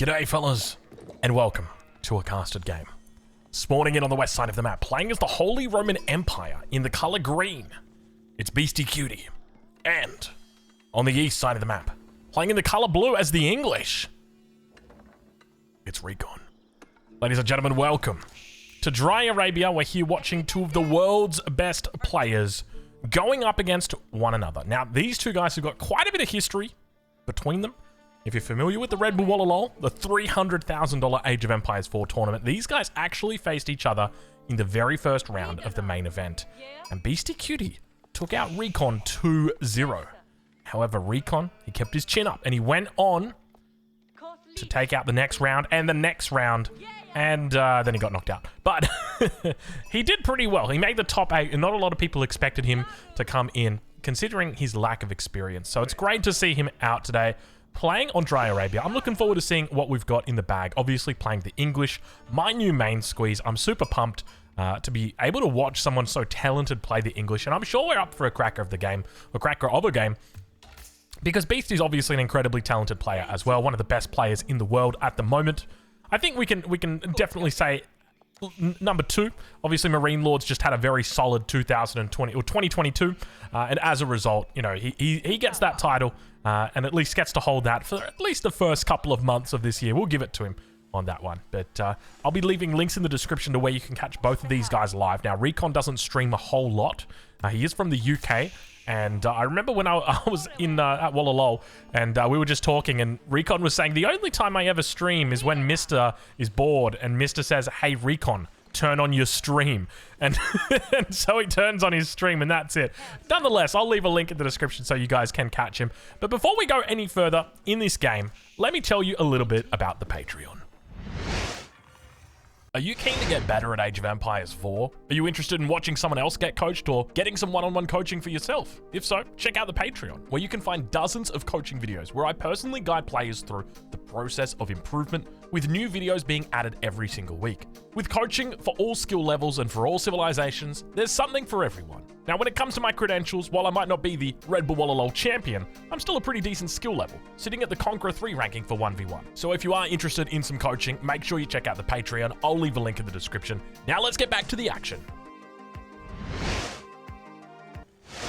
G'day fellas, and welcome to a casted game. Spawning in on the west side of the map, playing as the Holy Roman Empire in the color green. It's Beastie Cutie. And on the east side of the map, playing in the color blue as the English. It's Recon. Ladies and gentlemen, welcome to Dry Arabia. We're here watching two of the world's best players going up against one another. Now, these two guys have got quite a bit of history between them. If you're familiar with the Red Bull Walla, the $300,000 Age of Empires 4 tournament, these guys actually faced each other in the very first round of the main event. And Beastie Cutie took out Recon 2-0. However, Recon, he kept his chin up and he went on to take out the next round and the next round. And then he got knocked out. But he did pretty well. He made the top 8 and not a lot of people expected him to come in considering his lack of experience. So it's great to see him out today, playing on Dry Arabia. I'm looking forward to seeing what we've got in the bag. Obviously playing the English, my new main squeeze. I'm super pumped to be able to watch someone so talented play the English, and I'm sure we're up for a cracker of the game, or cracker of a game, because Beastie's obviously an incredibly talented player as well, one of the best players in the world at the moment. I think we can definitely say number 2. Obviously, Marine Lords just had a very solid 2020 or 2022, and as a result, you know, he gets that title and at least gets to hold that for at least the first couple of months of this year. We'll give it to him on that one. But I'll be leaving links in the description to where you can catch both of these guys live. Now, Recon doesn't stream a whole lot. He is from the UK. And I remember when I was in at Walla, and we were just talking, and Recon was saying the only time I ever stream is when Mr. is bored, and Mr. says, "Hey, Recon, turn on your stream." And, and so he turns on his stream, and that's it. Nonetheless, I'll leave a link in the description so you guys can catch him. But before we go any further in this game, let me tell you a little bit about the Patreon. Are you keen to get better at Age of Empires 4? Are you interested in watching someone else get coached or getting some one-on-one coaching for yourself? If so, check out the Patreon, where you can find dozens of coaching videos where I personally guide players through the process of improvement, with new videos being added every single week. With coaching for all skill levels and for all civilizations, there's something for everyone. Now, when it comes to my credentials, while I might not be the Red Bull Walla champion, I'm still a pretty decent skill level, sitting at the Conqueror 3 ranking for 1v1. So if you are interested in some coaching, make sure you check out the Patreon. I'll leave a link in the description. Now let's get back to the action.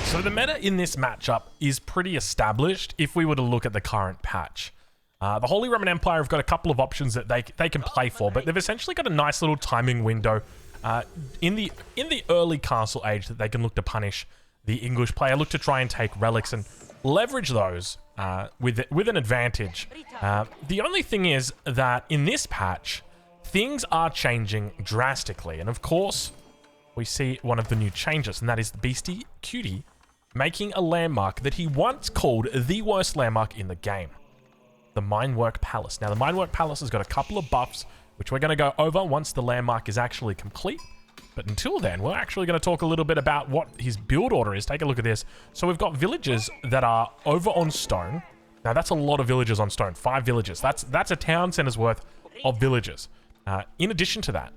So the meta in this matchup is pretty established if we were to look at the current patch. The Holy Roman Empire have got a couple of options that they can play for, but they've essentially got a nice little timing window in the early castle age that they can look to punish the English player, look to try and take relics and leverage those with an advantage. The only thing is that in this patch, things are changing drastically, and of course, we see one of the new changes, and that is the Beastie Cutie making a landmark that he once called the worst landmark in the game. The Minework Palace. Now, the Minework Palace has got a couple of buffs, which we're going to go over once the landmark is actually complete. But until then, we're actually going to talk a little bit about what his build order is. Take a look at this. So we've got villages that are over on stone. Now, that's a lot of villages on stone. 5 villages. That's a town center's worth of villages. In addition to that,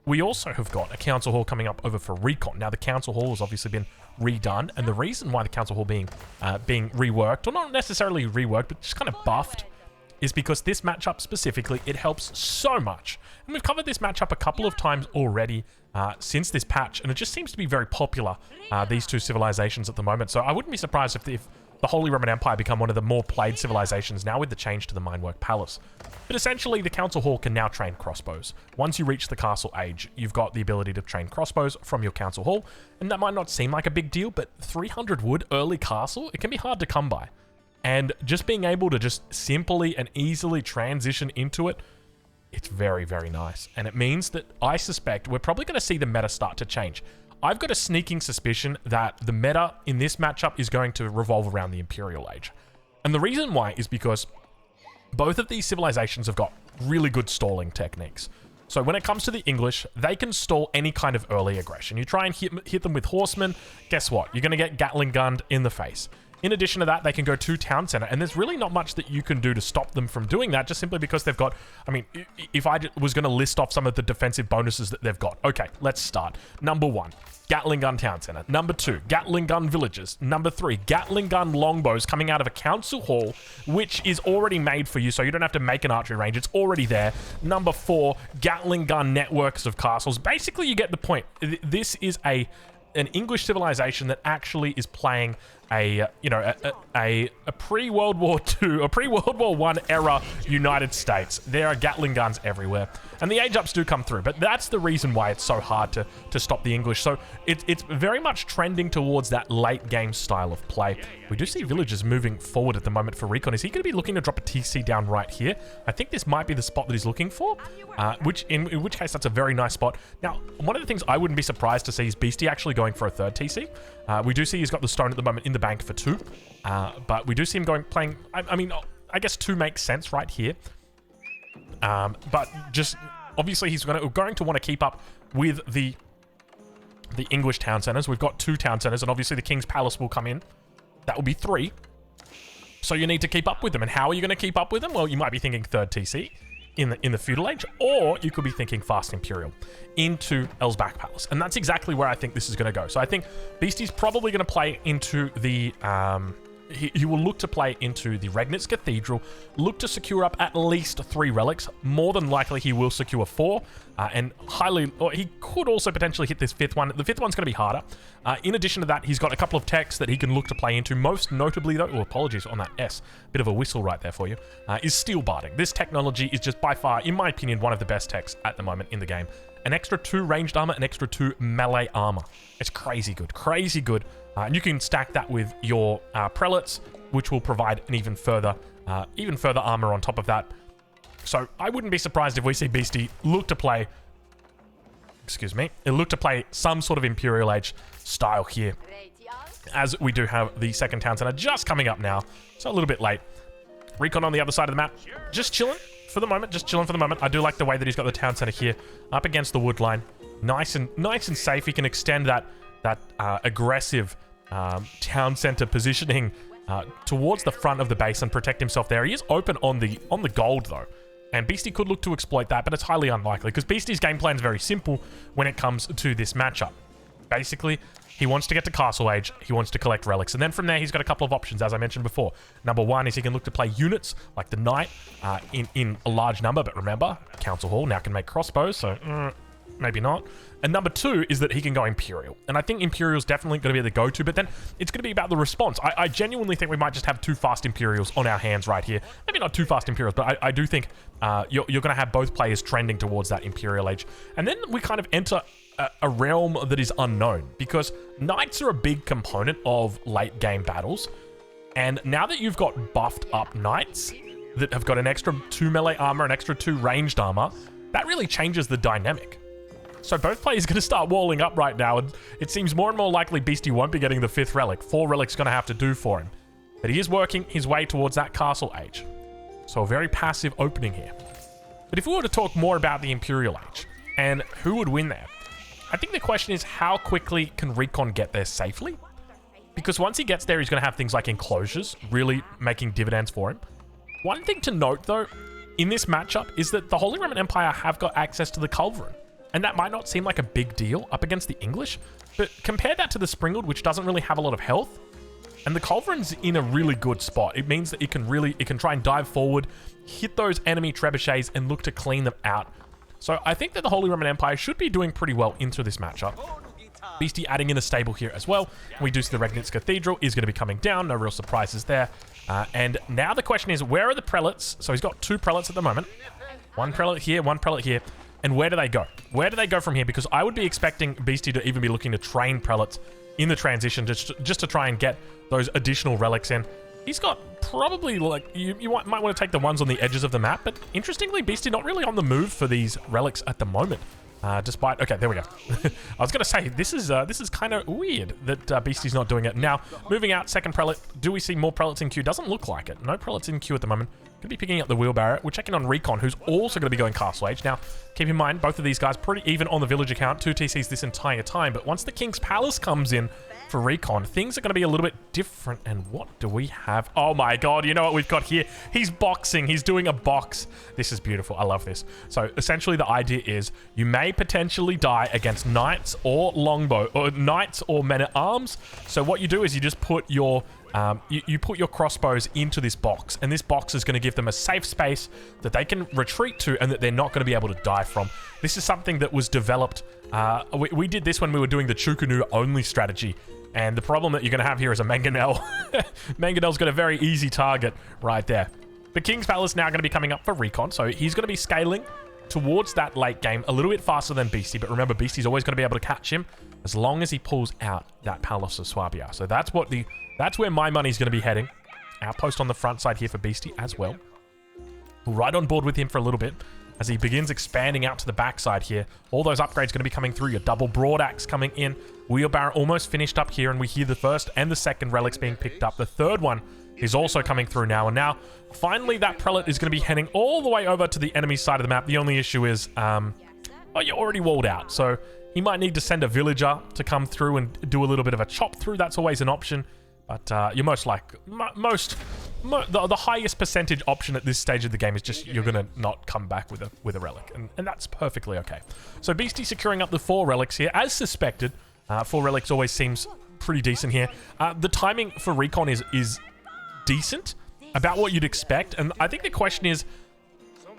we also have got a council hall coming up over for Recon. Now, the council hall has obviously been redone, and the reason why the council hall being reworked, or not necessarily reworked, but just kind of buffed, is because this matchup specifically, it helps so much. And we've covered this matchup a couple of times already since this patch, and it just seems to be very popular, these two civilizations at the moment. So I wouldn't be surprised if the Holy Roman Empire become one of the more played civilizations now with the change to the Minework Palace. But essentially, the Council Hall can now train crossbows. Once you reach the castle age, you've got the ability to train crossbows from your Council Hall, and that might not seem like a big deal, but 300 wood early castle, it can be hard to come by. And just being able to just simply and easily transition into it, it's very, very nice. And it means that I suspect we're probably going to see the meta start to change. I've got a sneaking suspicion that the meta in this matchup is going to revolve around the Imperial Age. And the reason why is because both of these civilizations have got really good stalling techniques. So when it comes to the English, they can stall any kind of early aggression. You try and hit them with horsemen, guess what? You're going to get Gatling gunned in the face. In addition to that, they can go to town center, and there's really not much that you can do to stop them from doing that, just simply because they've got, I mean, if I was going to list off some of the defensive bonuses that they've got. Okay, let's start. Number 1, Gatling gun town center. Number 2, Gatling gun villages. Number 3, Gatling gun longbows coming out of a council hall, which is already made for you, so you don't have to make an archery range. It's already there. Number 4, Gatling gun networks of castles. Basically, you get the point. This is an English civilization that actually is playing a pre-World War II, a pre-World War I era United States. There are Gatling guns everywhere, and the age ups do come through, but that's the reason why it's so hard to stop the English. So it's very much trending towards that late game style of play. We do see villagers moving forward at the moment for recon. Is he going to be looking to drop a TC down right here? I think this might be the spot that he's looking for, in which case that's a very nice spot. Now, one of the things I wouldn't be surprised to see is Beastie actually going for a third TC. We do see he's got the stone at the moment in the bank for 2, but we do see him playing. I mean, I guess 2 makes sense right here. But just obviously he's going to want to keep up with the English town centers. We've got 2 town centers, and obviously the King's Palace will come in. That will be 3. So you need to keep up with them. And how are you going to keep up with them? Well, you might be thinking third TC in the feudal age, or you could be thinking fast Imperial into Elsbach Palace. And that's exactly where I think this is going to go. So I think Beastie's probably going to play into the he will look to play into the Regnitz Cathedral, look to secure up at least 3 relics. More than likely, he will secure 4, and he could also potentially hit this 5th one. The 5th one's going to be harder. In addition to that, he's got a couple of techs that he can look to play into. Most notably, though, apologies on that S, bit of a whistle right there for you, is steel barding. This technology is just by far, in my opinion, one of the best techs at the moment in the game. An extra 2 ranged armor, an extra 2 melee armor. It's crazy good, crazy good. And you can stack that with your prelates, which will provide an even further armor on top of that. So I wouldn't be surprised if we see Beastie look to play, some sort of Imperial Age style here, as we do have the second town center just coming up now, so a little bit late. Recon on the other side of the map, just chilling for the moment, I do like the way that he's got the town center here up against the wood line. Nice and safe. He can extend that aggressive town center positioning towards the front of the base and protect himself there. He is open on the gold though, and Beastie could look to exploit that, but it's highly unlikely because Beastie's game plan is very simple when it comes to this matchup. Basically, he wants to get to Castle Age, he wants to collect relics, and then from there he's got a couple of options, as I mentioned before. Number 1 is he can look to play units like the Knight in a large number, but remember, Council Hall now can make crossbows, so maybe not. And number 2 is that he can go Imperial. And I think Imperial's definitely going to be the go-to, but then it's going to be about the response. I genuinely think we might just have 2 fast Imperials on our hands right here. Maybe not 2 fast Imperials, but I do think you're going to have both players trending towards that Imperial Age. And then we kind of enter a realm that is unknown, because Knights are a big component of late game battles. And now that you've got buffed up Knights that have got an extra 2 melee armor, an extra 2 ranged armor, that really changes the dynamic. So both players are going to start walling up right now, and it seems more and more likely Beastie won't be getting the 5th relic. 4 relics going to have to do for him. But he is working his way towards that Castle Age. So a very passive opening here. But if we were to talk more about the Imperial Age, and who would win there, I think the question is how quickly can Recon get there safely? Because once he gets there, he's going to have things like enclosures, really making dividends for him. One thing to note, though, in this matchup is that the Holy Roman Empire have got access to the Culverin. And that might not seem like a big deal up against the English, but compare that to the Springald, which doesn't really have a lot of health. And the Culverin's in a really good spot. It means that it can try and dive forward, hit those enemy trebuchets, and look to clean them out. So I think that the Holy Roman Empire should be doing pretty well into this matchup. Beastie adding in a stable here as well. We do see the Regnitz Cathedral is going to be coming down. No real surprises there. And now the question is, where are the prelates? So he's got 2 prelates at the moment. 1 prelate here, 1 prelate here. And where do they go? Where do they go from here? Because I would be expecting Beastie to even be looking to train prelates in the transition just to try and get those additional relics in. He's got probably, like, you might want to take the ones on the edges of the map, but interestingly, Beastie not really on the move for these relics at the moment. Despite, okay, there we go. I was going to say, this is kind of weird that Beastie's not doing it. Now, moving out, second prelate. Do we see more prelates in queue? Doesn't look like it. No prelates in queue at the moment. Could be picking up the wheelbarrow. We're checking on Recon, who's also going to be going Castle Age. Now, keep in mind, both of these guys pretty even on the village account. 2 TCs this entire time, but once the King's Palace comes in, for Recon, things are going to be a little bit different. And what do we have? Oh my god, you know what we've got here? He's boxing. He's doing a box. This is beautiful. I love this. So essentially the idea is you may potentially die against knights or longbow, or knights or men-at-arms. So what you do is you just put your you put your crossbows into this box, and this box is going to give them a safe space that they can retreat to and that they're not going to be able to die from. This is something that was developed. We did this when we were doing the Chukunu only strategy, and the problem that you're going to have here is a Mangonel. Mangonel's got a very easy target right there. The King's Palace now going to be coming up for Recon, so he's going to be scaling towards that late game a little bit faster than Beastie, but remember, Beastie's always going to be able to catch him as long as he pulls out that Palace of Swabia. So that's where my money's going to be heading. Outpost on the front side here for Beastie as well. Right on board with him for a little bit as he begins expanding out to the backside here. All those upgrades going to be coming through. Your double broad axe coming in. Wheelbarrow almost finished up here, and we hear the first and the second relics being picked up. The third one is also coming through now, and now finally that prelate is going to be heading all the way over to the enemy side of the map. The only issue is, well, you're already walled out, so he might need to send a villager to come through and do a little bit of a chop through. That's always an option. But you're most like the highest percentage option at this stage of the game is just you're gonna not come back with a relic, and that's perfectly okay. So Beastie securing up the 4 relics here as suspected. 4 relics always seems pretty decent here. The timing for Recon is decent, about what you'd expect, and I think the question is,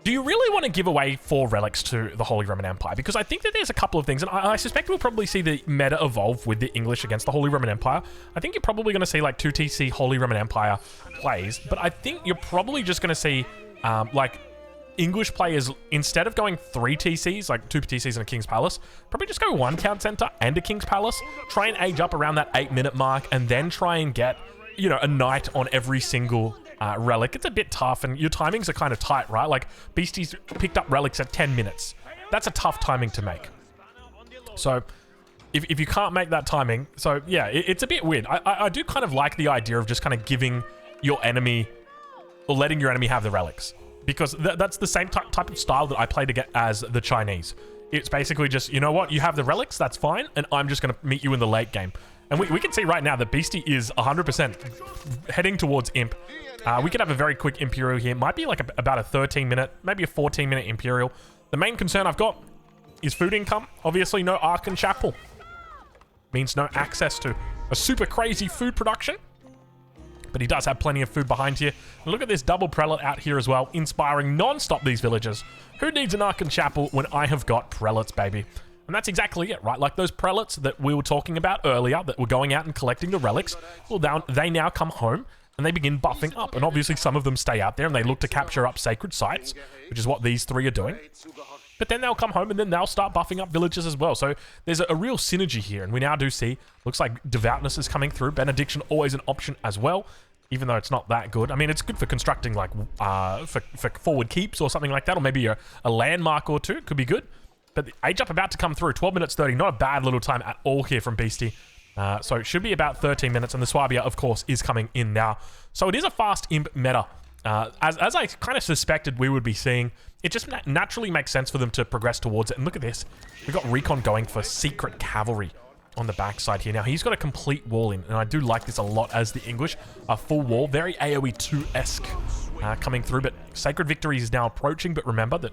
do you really want to give away 4 relics to the Holy Roman Empire? Because I think that there's a couple of things, and I suspect we'll probably see the meta evolve with the English against the Holy Roman Empire. I think you're probably going to see like 2 TC Holy Roman Empire plays, but I think you're probably just going to see like English players, instead of going 3 TCs, like 2 TCs and a King's Palace, probably just go 1 Town Center and a King's Palace, try and age up around that 8-minute mark, and then try and get, you know, a knight on every single relic. It's a bit tough, and your timings are kind of tight, right? Like, Beastie's picked up relics at 10 minutes. That's a tough timing to make. So, if you can't make that timing, so yeah, it's a bit weird. I do kind of like the idea of just kind of giving your enemy, or letting your enemy have the relics. Because that's the same type of style that I played against as the Chinese. It's basically just, you know what, you have the relics, that's fine, and I'm just going to meet you in the late game. And we can see right now that Beastie is 100% heading towards Imp. We could have a very quick Imperial here. Might be like about a 13-minute, maybe a 14-minute Imperial. The main concern I've got is food income. Obviously, no Ark and Chapel. Means no access to a super crazy food production. But he does have plenty of food behind here. And look at this double prelate out here as well, inspiring non-stop these villagers. Who needs an Ark and Chapel when I have got prelates, baby? And that's exactly it, right? Like those prelates that we were talking about earlier that were going out and collecting the relics, well, they now come home and they begin buffing up. And obviously some of them stay out there and they look to capture up sacred sites, which is what these 3 are doing. But then they'll come home and then they'll start buffing up villages as well. So there's a real synergy here. And we now do see, looks like Devoutness is coming through. Benediction always an option as well, even though it's not that good. I mean, it's good for constructing like, for forward keeps or something like that. Or maybe a landmark or 2 could be good. But the age up about to come through, 12 minutes 30, not a bad little time at all here from Beastie. So it should be about 13 minutes, and the Swabia, of course, is coming in now. So it is a fast Imp meta. As I kind of suspected we would be seeing, it just naturally makes sense for them to progress towards it. And look at this. We've got Recon going for Secret Cavalry on the backside here. Now, he's got a complete wall in, and I do like this a lot as the English. A full wall, very AoE 2-esque coming through, but Sacred Victory is now approaching, but remember that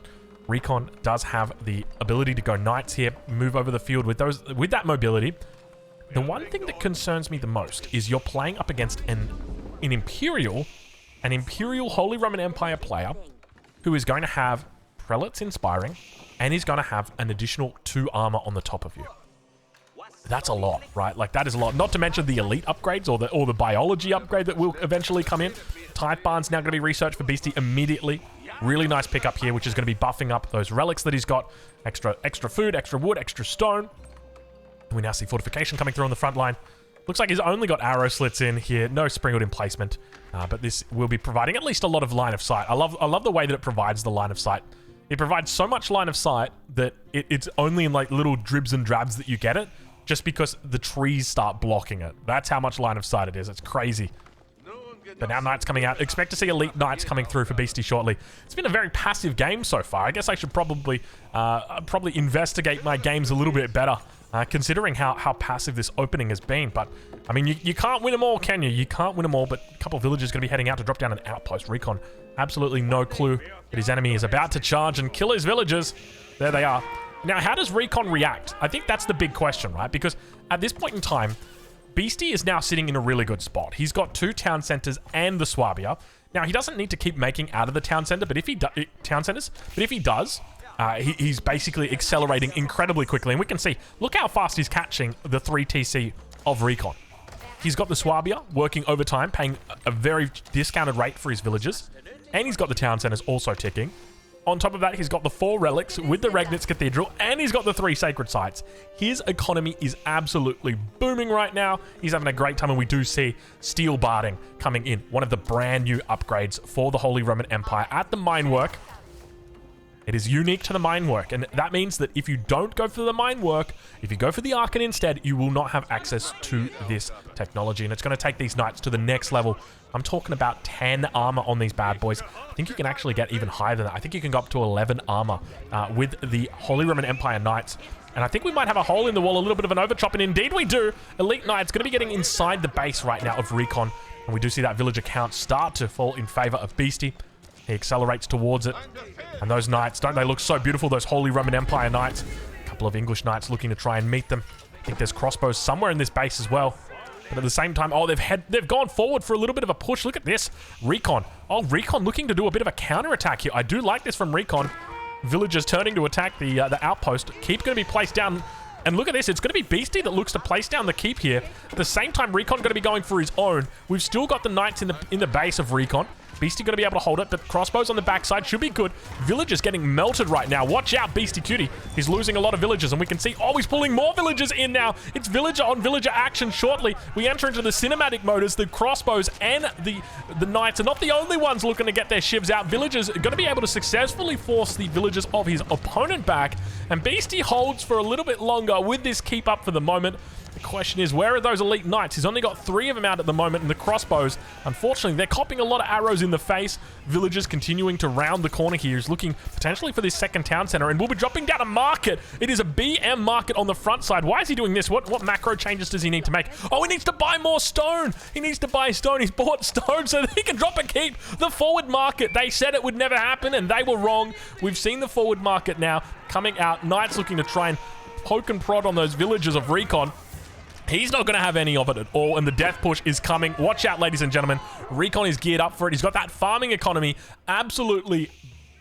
Recon does have the ability to go knights here, move over the field with that mobility. The one thing that concerns me the most is you're playing up against an Imperial Holy Roman Empire player who is going to have prelates inspiring, and he's going to have an additional 2 armor on the top of you. That's a lot, right? Like, that is a lot. Not to mention the elite upgrades or the biology upgrade that will eventually come in. Tithe Barn's now going to be researched for Beastie immediately. Really nice pickup here, which is going to be buffing up those relics that he's got. Extra food, extra wood, extra stone. And we now see fortification coming through on the front line. Looks like he's only got arrow slits in here. No springwood emplacement. But this will be providing at least a lot of line of sight. I love the way that it provides the line of sight. It provides so much line of sight that it's only in like little dribs and drabs that you get it, just because the trees start blocking it. That's how much line of sight it is. It's crazy. But now Knights coming out. Expect to see Elite Knights coming through for Beastie shortly. It's been a very passive game so far. I guess I should probably investigate my games a little bit better considering how passive this opening has been. But, I mean, you can't win them all, can you? You can't win them all, but a couple of villagers going to be heading out to drop down an outpost. Recon, absolutely no clue that his enemy is about to charge and kill his villagers. There they are. Now, how does Recon react? I think that's the big question, right? Because at this point in time, Beastie is now sitting in a really good spot. He's got 2 town centers and the Swabia. Now, he doesn't need to keep making out of the town center, but if he does, he's basically accelerating incredibly quickly. And we can see, look how fast he's catching the 3 TC of Recon. He's got the Swabia working overtime, paying a very discounted rate for his villagers. And he's got the town centers also ticking. On top of that, he's got the 4 relics with the Regnitz Cathedral, and he's got the 3 sacred sites. His economy is absolutely booming right now. He's having a great time, and we do see steel barding coming in. One of the brand new upgrades for the Holy Roman Empire at the mine work. It is unique to the mine work, and that means that if you don't go for the mine work, if you go for the Archon instead, you will not have access to this technology, and it's going to take these knights to the next level. I'm talking about 10 armor on these bad boys. I think you can actually get even higher than that. I think you can go up to 11 armor with the Holy Roman Empire Knights. And I think we might have a hole in the wall, a little bit of an overchop, and indeed we do. Elite Knight's going to be getting inside the base right now of Recon, and we do see that villager count start to fall in favor of Beastie. He accelerates towards it. And those knights, don't they look so beautiful? Those Holy Roman Empire knights. A couple of English knights looking to try and meet them. I think there's crossbows somewhere in this base as well. But at the same time, oh, they've gone forward for a little bit of a push. Look at this. Recon. Oh, Recon looking to do a bit of a counterattack here. I do like this from Recon. Villagers turning to attack the outpost. Keep going to be placed down. And look at this. It's going to be Beastie that looks to place down the keep here. At the same time, Recon going to be going for his own. We've still got the knights in the base of Recon. Beastie going to be able to hold it, but crossbows on the backside should be good. Villagers getting melted right now. Watch out, Beastie Cutie. He's losing a lot of villagers, and we can see, oh, he's pulling more villagers in now. It's villager on villager action shortly. We enter into the cinematic mode as the crossbows and the knights are not the only ones looking to get their shivs out. Villagers are going to be able to successfully force the villagers of his opponent back, and Beastie holds for a little bit longer with this keep up for the moment. The question is, where are those elite knights? He's only got 3 of them out at the moment, and the crossbows, unfortunately, they're copping a lot of arrows in the face. Villagers continuing to round the corner here. He's looking potentially for this second town center, and we'll be dropping down a market. It is a BM market on the front side. Why is he doing this? What macro changes does he need to make? Oh, he needs to buy more stone. He needs to buy stone. He's bought stone so that he can drop a keep. The forward market, they said it would never happen, and they were wrong. We've seen the forward market now coming out. Knights looking to try and poke and prod on those villagers of Recon. He's not going to have any of it at all, and the death push is coming. Watch out, ladies and gentlemen. Recon is geared up for it. He's got that farming economy. Absolutely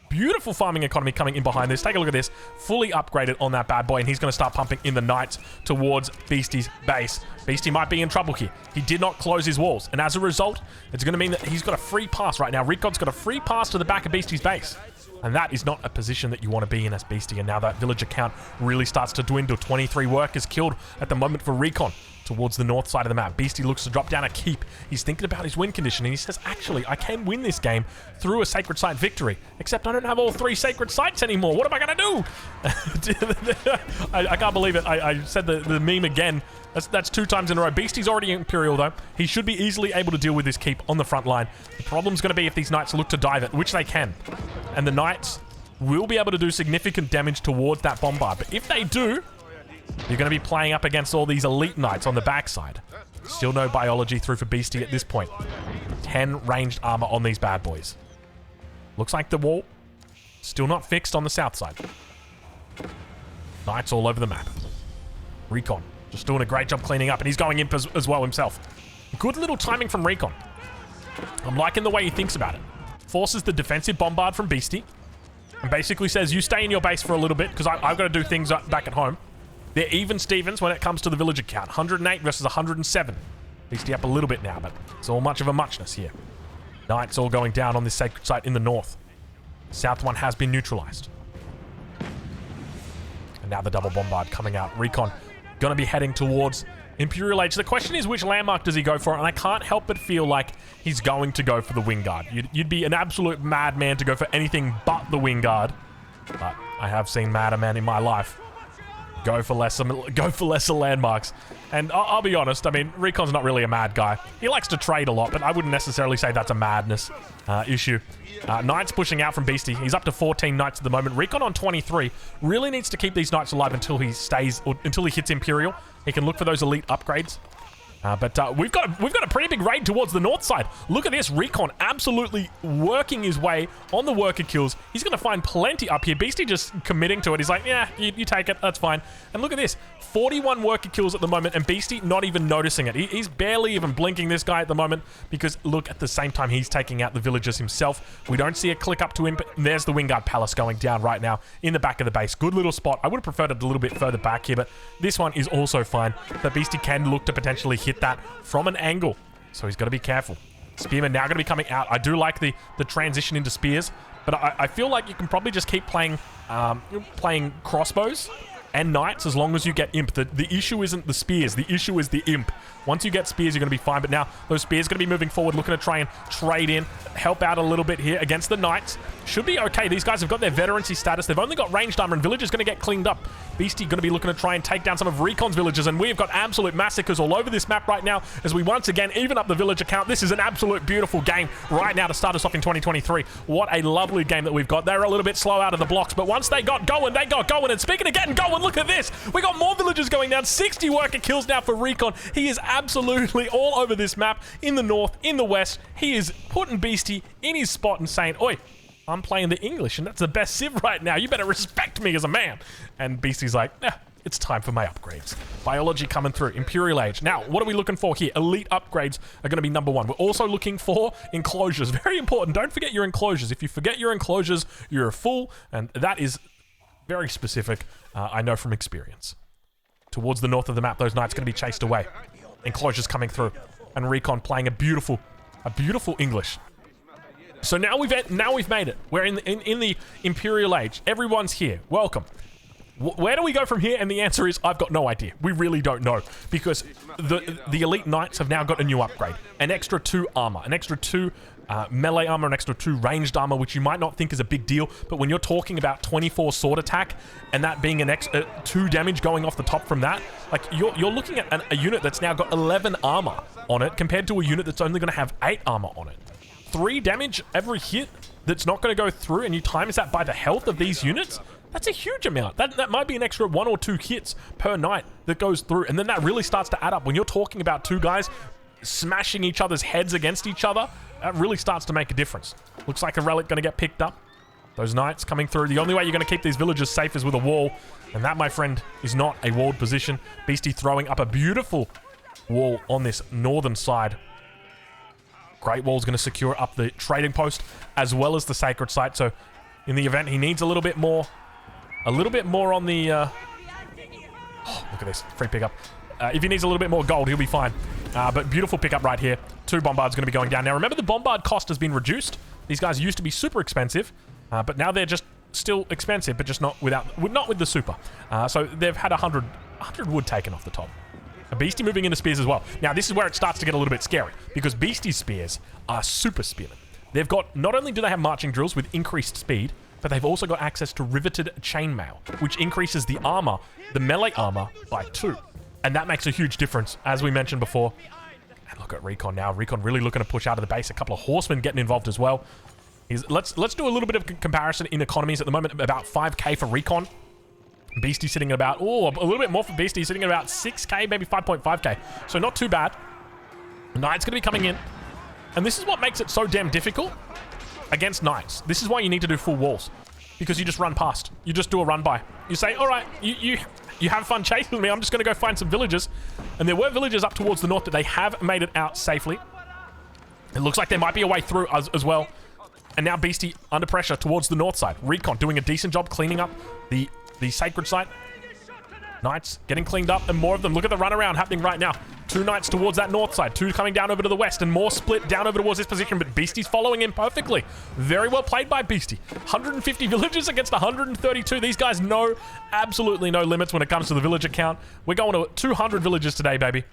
beautiful farming economy coming in behind this. Take a look at this. Fully upgraded on that bad boy, and he's going to start pumping in the knights towards Beastie's base. Beastie might be in trouble here. He did not close his walls, and as a result, it's going to mean that he's got a free pass right now. Recon's got a free pass to the back of Beastie's base. And that is not a position that you want to be in as Beastie. And now that villager count really starts to dwindle. 23 workers killed at the moment for Recon towards the north side of the map. Beastie looks to drop down a keep. He's thinking about his win condition, and he says, actually, I can win this game through a sacred site victory. Except I don't have all 3 sacred sites anymore. What am I going to do? I can't believe it. I said the meme again. That's 2 times in a row. Beastie's already Imperial, though. He should be easily able to deal with this keep on the front line. The problem's going to be if these knights look to dive it, which they can. And the knights will be able to do significant damage towards that bombard. But if they do, you're going to be playing up against all these elite knights on the backside. Still no biology through for Beastie at this point. 10 ranged armor on these bad boys. Looks like the wall still not fixed on the south side. Knights all over the map. Recon just doing a great job cleaning up, and he's going in as well himself. Good little timing from Recon. I'm liking the way he thinks about it. Forces the defensive bombard from Beastie, and basically says, you stay in your base for a little bit, because I've got to do things back at home. They're even Stevens when it comes to the villager count. 108 versus 107. Beastie up a little bit now, but it's all much of a muchness here. Knights all going down on this sacred site in the north. South one has been neutralized. And now the double bombard coming out. Recon going to be heading towards Imperial Age. The question is, which landmark does he go for? And I can't help but feel like he's going to go for the Wing Guard. You'd be an absolute madman to go for anything but the Wing Guard. But I have seen madder men in my life. Go for lesser landmarks. And I'll be honest, I mean, Recon's not really a mad guy. He likes to trade a lot, but I wouldn't necessarily say that's a madness issue. Knights pushing out from Beastie. He's up to 14 Knights at the moment. Recon on 23. Really needs to keep these Knights alive until he until he hits Imperial. He can look for those elite upgrades. But we've got a pretty big raid towards the north side. Look at this. Recon absolutely working his way on the worker kills. He's going to find plenty up here. Beastie just committing to it. He's like, yeah, you take it. That's fine. And look at this. 41 worker kills at the moment, and Beastie not even noticing it. He's barely even blinking, this guy, at the moment, because look, at the same time he's taking out the villagers himself. We don't see a click up to him, but there's the Wingard Palace going down right now in the back of the base. Good little spot. I would have preferred it a little bit further back here, but this one is also fine. But Beastie can look to potentially hit that from an angle, so he's got to be careful. Spearmen now going to be coming out. I do like the transition into spears, but I feel like you can probably just keep playing crossbows and knights as long as you get imp. The issue isn't the spears. The issue is the imp. Once you get spears, you're going to be fine. But now those spears are going to be moving forward, looking to try and trade in, help out a little bit here against the knights. Should be okay. These guys have got their veterancy status. They've only got ranged armor, and villagers going to get cleaned up. Beastie going to be looking to try and take down some of Recon's villagers, and we've got absolute massacres all over this map right now as we once again even up the villager count. This is an absolute beautiful game right now to start us off in 2023. What a lovely game that we've got. They're a little bit slow out of the blocks, but once they got going, they got going. And speaking of getting going, look at this. We got more villagers going down. 60 worker kills now for Recon. He is absolutely all over this map, in the north, in the west. He is putting Beastie in his spot and saying, oi, I'm playing the English, and that's the best civ right now. You better respect me as a man. And Beastie's like, it's time for my upgrades. Biology coming through. Imperial Age. Now, what are we looking for here? Elite upgrades are going to be number one. We're also looking for enclosures. Very important. Don't forget your enclosures. If you forget your enclosures, you're a fool, and that is very specific, I know from experience. Towards the north of the map, those knights going to be chased away. Enclosures coming through, and Recon playing a beautiful English. So now we've made it. We're in the Imperial Age. Everyone's here. Welcome. Where do we go from here? And the answer is, I've got no idea. We really don't know, because the elite knights have now got a new upgrade, an extra 2 armor, an extra 2 melee armor, an extra 2 ranged armor, which you might not think is a big deal, but when you're talking about 24 sword attack and that being an extra 2 damage going off the top from that, like you're looking at a unit that's now got 11 armor on it compared to a unit that's only going to have 8 armor on it. 3 damage every hit that's not going to go through, and you times that by the health of these units. That's a huge amount. That might be an extra 1 or 2 hits per night that goes through, and then that really starts to add up. When you're talking about 2 guys smashing each other's heads against each other, that really starts to make a difference. Looks like a relic going to get picked up. Those knights coming through. The only way you're going to keep these villagers safe is with a wall, and that, my friend, is not a walled position. Beastie throwing up a beautiful wall on this northern side. Great Wall's going to secure up the trading post as well as the sacred site. So in the event he needs a little bit more on the oh, look at this free pickup. If he needs a little bit more gold, he'll be fine. But beautiful pickup right here. 2 bombards going to be going down. Now remember, the bombard cost has been reduced. These guys used to be super expensive, but now they're just still expensive, but just not with the super. So they've had 100 wood taken off the top. A Beastie moving into spears as well. Now this is where it starts to get a little bit scary, because Beastie's spears are super spearmen. They've got, not only do they have marching drills with increased speed, but they've also got access to riveted chainmail, which increases the armor, the melee armor, by 2. And that makes a huge difference, as we mentioned before. And look at Recon now. Recon really looking to push out of the base. A couple of horsemen getting involved as well. Let's do a little bit of comparison in economies at the moment. About 5k for Recon. Beastie sitting at about, a little bit more for Beastie, sitting at about 6k, maybe 5.5k. So not too bad. Knights going to be coming in. And this is what makes it so damn difficult against Knights. This is why you need to do full walls, because you just run past. You just do a run by. You say, all right, you have fun chasing me. I'm just going to go find some villagers. And there were villagers up towards the north, but they have made it out safely. It looks like there might be a way through as well. And now Beastie under pressure towards the north side. Recon doing a decent job cleaning up the sacred site. Knights getting cleaned up, and more of them. Look at the runaround happening right now. 2 knights towards that north side. 2 coming down over to the west, and more split down over towards this position, but Beastie's following him perfectly. Very well played by Beastie. 150 villagers against 132. These guys know absolutely no limits when it comes to the villager count. We're going to 200 villagers today, baby.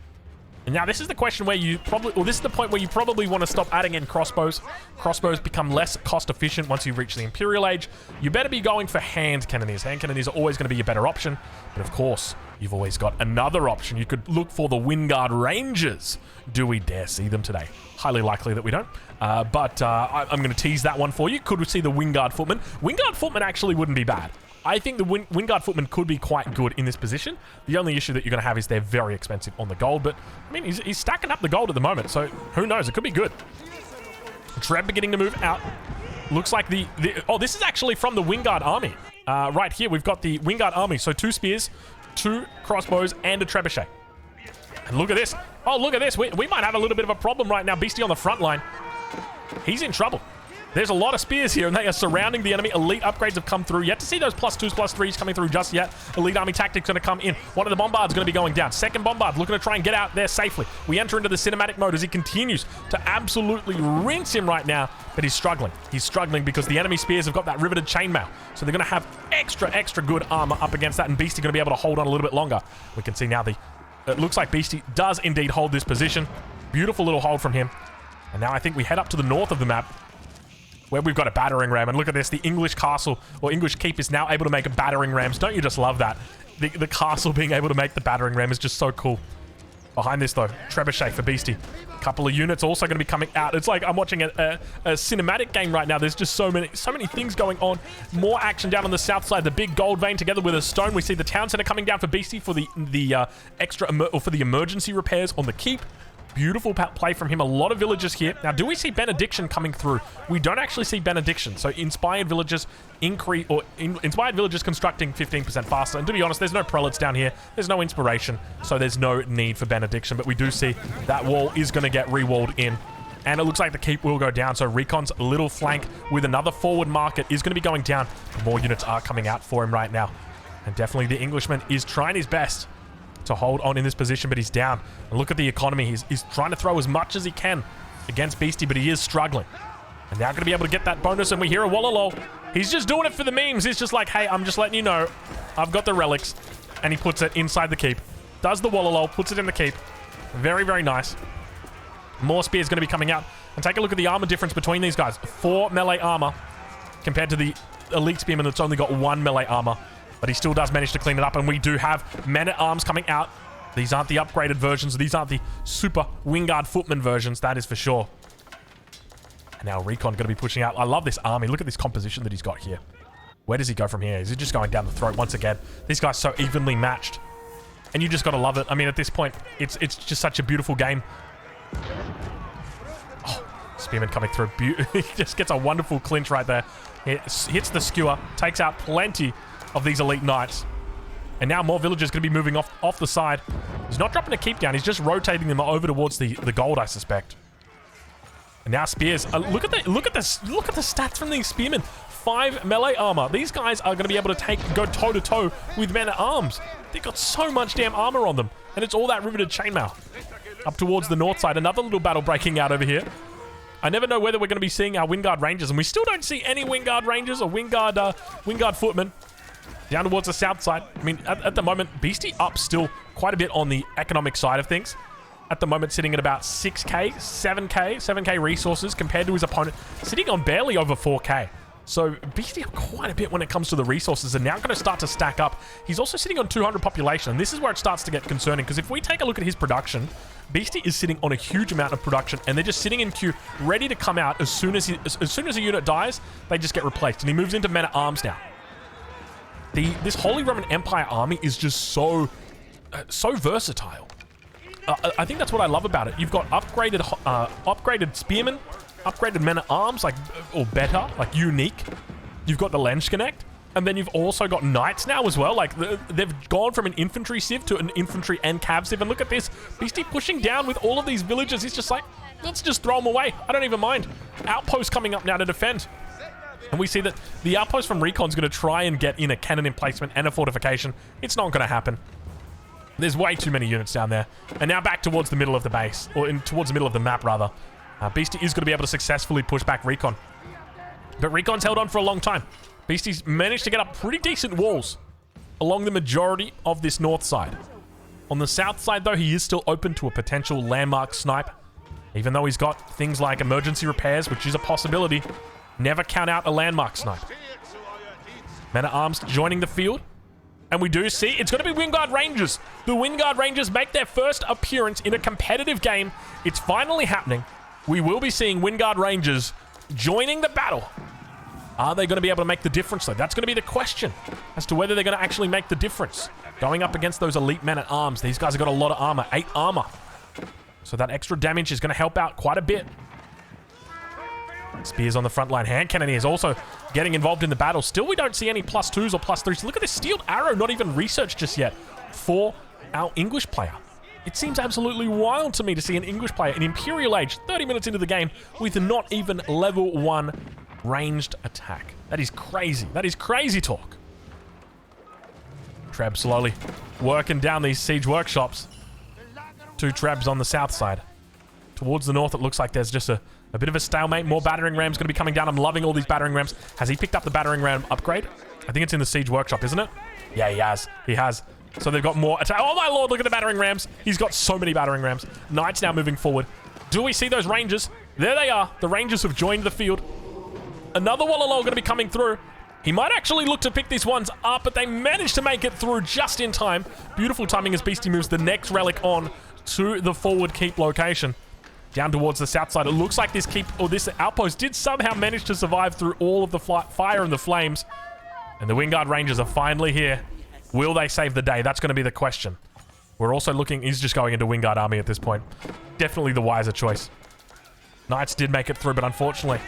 And now this is the question where you probably, or this is the point where you probably want to stop adding in crossbows. Crossbows become less cost efficient once you reach the Imperial Age. You better be going for hand cannoneers. Hand cannoneers are always going to be a better option. But of course, you've always got another option. You could look for the Wingard Rangers. Do we dare see them today? Highly likely that we don't. But I'm going to tease that one for you. Could we see the Wingard Footmen? Wingard Footmen actually wouldn't be bad. I think the Wingard Footmen could be quite good in this position. The only issue that you're going to have is they're very expensive on the gold. But, I mean, he's stacking up the gold at the moment. So, who knows? It could be good. Treb beginning to move out. Looks like oh, this is actually from the Wingard army. Right here, we've got the Wingard army. So, 2 spears, 2 crossbows, and a trebuchet. And look at this. Oh, look at this. We might have a little bit of a problem right now. Beastie on the front line. He's in trouble. There's a lot of spears here, and they are surrounding the enemy. Elite upgrades have come through. Yet to see those +2s, +3s coming through just yet. Elite army tactics going to come in. One of the bombards going to be going down. Second bombard looking to try and get out there safely. We enter into the cinematic mode as he continues to absolutely rinse him right now, but he's struggling. He's struggling because the enemy spears have got that riveted chainmail, so they're going to have extra good armor up against that, and Beastie going to be able to hold on a little bit longer. We can see now it looks like Beastie does indeed hold this position. Beautiful little hold from him. And now I think we head up to the north of the map, where we've got a battering ram. And look at this, the English castle, or English keep, is now able to make battering rams. Don't you just love that? The castle being able to make the battering ram is just so cool. Behind this, though, trebuchet for Beastie. A couple of units also going to be coming out. It's like I'm watching a cinematic game right now. There's just so many things going on. More action down on the south side. The big gold vein together with a stone. We see the town center coming down for Beastie for the for the emergency repairs on the keep. Beautiful play from him. A lot of villagers here. Now, do we see benediction coming through? We don't actually see benediction. So inspired villagers inspired villagers constructing 15% faster. And to be honest, there's no prelates down here. There's no inspiration. So there's no need for benediction. But we do see that wall is going to get re-walled in. And it looks like the keep will go down. So Recon's little flank with another forward market is going to be going down. More units are coming out for him right now. And definitely the Englishman is trying his best to hold on in this position, but he's down. And look at the economy. He's trying to throw as much as he can against Beastie, but he is struggling. And now going to be able to get that bonus, and we hear a Wallalo. He's just doing it for the memes. He's just like, hey, I'm just letting you know, I've got the relics. And he puts it inside the keep. Does the Wallalo, puts it in the keep. Very, very nice. More spears going to be coming out. And take a look at the armor difference between these guys. 4 melee armor compared to the elite spearman that's only got 1 melee armor. But he still does manage to clean it up, and we do have men-at-arms coming out. These aren't the upgraded versions. These aren't the super Wingard Footman versions, that is for sure. And now Recon going to be pushing out. I love this army. Look at this composition that he's got here. Where does he go from here? Is he just going down the throat once again? This guy's so evenly matched. And you just got to love it. I mean, at this point, it's just such a beautiful game. Oh, Spearman coming through. He just gets a wonderful clinch right there. Hits the skewer, takes out plenty of these elite knights. And now more villagers going to be moving off the side. He's not dropping a keep down. He's just rotating them over towards the gold, I suspect. And now spears. Look at the stats from these spearmen. 5 melee armor. These guys are going to be able to go toe to toe with men at arms. They've got so much damn armor on them, and it's all that riveted chainmail. Up towards the north side, another little battle breaking out over here. I never know whether we're going to be seeing our Wingard Rangers, and we still don't see any Wingard Rangers or Wingard Footmen. Down towards the south side. I mean, at the moment, Beastie up still quite a bit on the economic side of things. At the moment, sitting at about 6k, 7k resources compared to his opponent, sitting on barely over 4k. So Beastie up quite a bit when it comes to the resources, and now going to start to stack up. He's also sitting on 200 population, and this is where it starts to get concerning, because if we take a look at his production, Beastie is sitting on a huge amount of production, and they're just sitting in queue, ready to come out as soon as a unit dies. They just get replaced, and he moves into men-at-arms now. This Holy Roman Empire army is just so versatile. I think that's what I love about it. You've got upgraded spearmen, upgraded men-at-arms, or better, like unique. You've got the Lens Connect, and then you've also got knights now as well. Like they've gone from an infantry civ to an infantry and cav civ, and look at this. Beastie pushing down with all of these villagers. He's just like, let's just throw them away. I don't even mind. Outpost coming up now to defend. And we see that the outpost from Recon's going to try and get in a cannon emplacement and a fortification. It's not going to happen. There's way too many units down there. And now back towards the middle of the base, or towards the middle of the map, rather. Beastie is going to be able to successfully push back Recon. But Recon's held on for a long time. Beastie's managed to get up pretty decent walls along the majority of this north side. On the south side, though, he is still open to a potential landmark snipe. Even though he's got things like emergency repairs, which is a possibility. Never count out a landmark snipe. Men-at-Arms joining the field. And we do see it's going to be Wingard Rangers. The Wingard Rangers make their first appearance in a competitive game. It's finally happening. We will be seeing Wingard Rangers joining the battle. Are they going to be able to make the difference, though? That's going to be the question as to whether they're going to actually make the difference. Going up against those elite men-at-arms. These guys have got a lot of armor. 8 armor. So that extra damage is going to help out quite a bit. Spears on the front line. Hand cannon is also getting involved in the battle. Still, we don't see any +2s or +3s. Look at this steeled arrow, not even researched just yet for our English player. It seems absolutely wild to me to see an English player in Imperial Age, 30 minutes into the game, with not even level 1 ranged attack. That is crazy. That is crazy talk. Treb slowly working down these siege workshops. 2 Trebs on the south side. Towards the north, it looks like there's just a bit of a stalemate. More battering rams going to be coming down. I'm loving all these battering rams. Has he picked up the battering ram upgrade? I think it's in the siege workshop, isn't it? Yeah, he has. He has. So they've got more attack. Oh my lord, look at the battering rams. He's got so many battering rams. Knights now moving forward. Do we see those rangers? There they are. The rangers have joined the field. Another Wallalol going to be coming through. He might actually look to pick these ones up, but they managed to make it through just in time. Beautiful timing as Beastie moves the next relic on to the forward keep location. Down towards the south side. It looks like this keep, or this outpost did somehow manage to survive through all of the fire and the flames. And the Wingard Rangers are finally here. Will they save the day? That's going to be the question. We're also looking, he's just going into Wingard Army at this point. Definitely the wiser choice. Knights did make it through, but unfortunately,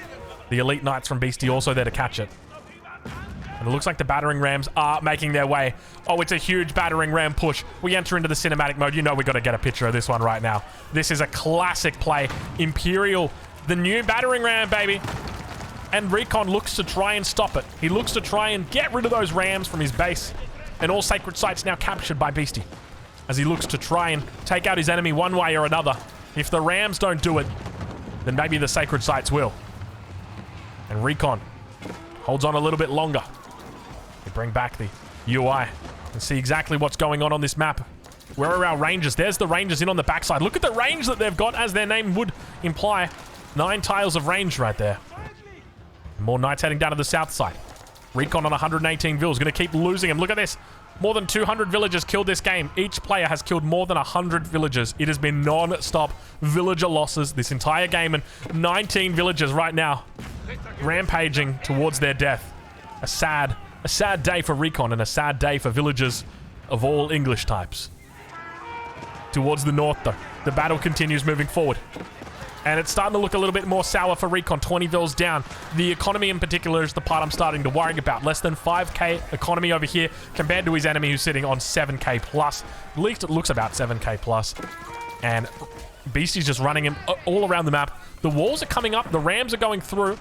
the elite Knights from Beastie also there to catch it. And it looks like the battering rams are making their way. Oh, it's a huge battering ram push. We enter into the cinematic mode. You know we got to get a picture of this one right now. This is a classic play. Imperial, the new battering ram, baby. And Recon looks to try and stop it. He looks to try and get rid of those rams from his base. And all sacred sites now captured by Beastie. As he looks to try and take out his enemy one way or another. If the rams don't do it, then maybe the sacred sites will. And Recon holds on a little bit longer. We bring back the UI and see exactly what's going on this map. Where are our rangers? There's the rangers in on the backside. Look at the range that they've got, as their name would imply. 9 tiles of range right there. More knights heading down to the south side. Recon on 118 vills. Going to keep losing him. Look at this. More than 200 villagers killed this game. Each player has killed more than 100 villagers. It has been non-stop villager losses this entire game. And 19 villagers right now rampaging towards their death. A sad day for Recon and a sad day for villagers of all English types. Towards the north, though, the battle continues moving forward. And it's starting to look a little bit more sour for Recon. 20 vills down. The economy in particular is the part I'm starting to worry about. Less than 5k economy over here compared to his enemy who's sitting on 7k plus. At least it looks about 7k plus. And Beastie's just running him all around the map. The walls are coming up. The rams are going through.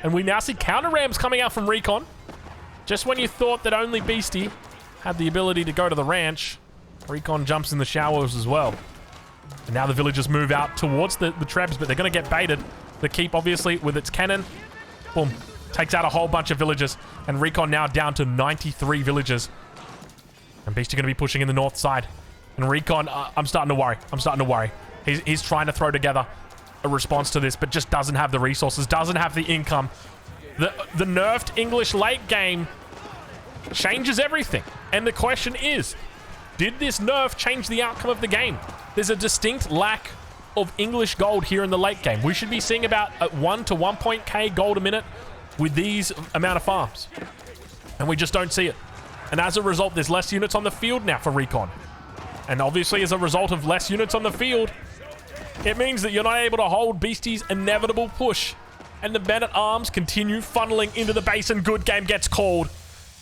And we now see counter rams coming out from Recon. Just when you thought that only Beastie had the ability to go to the ranch, Recon jumps in the showers as well. And now the villagers move out towards the Trebs, but they're going to get baited. The keep, obviously, with its cannon, boom, takes out a whole bunch of villagers. And Recon now down to 93 villagers. And Beastie going to be pushing in the north side. And Recon, I'm starting to worry. I'm starting to worry. He's trying to throw together a response to this, but just doesn't have the resources, doesn't have the income. The nerfed English late game changes everything. And the question is, did this nerf change the outcome of the game? There's a distinct lack of English gold here in the late game. We should be seeing about 1 to 1.k gold a minute with these amount of farms. And we just don't see it. And as a result, there's less units on the field now for Recon. And obviously, as a result of less units on the field, it means that you're not able to hold Beastie's inevitable push. And the men-at-arms continue funneling into the base, and good game gets called.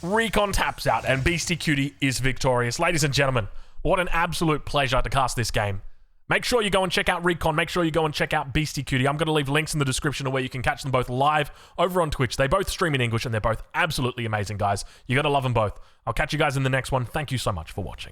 Recon taps out, and Beastie Cutie is victorious. Ladies and gentlemen, what an absolute pleasure to cast this game. Make sure you go and check out Recon. Make sure you go and check out Beastie Cutie. I'm going to leave links in the description of where you can catch them both live over on Twitch. They both stream in English, and they're both absolutely amazing, guys. You're going to love them both. I'll catch you guys in the next one. Thank you so much for watching.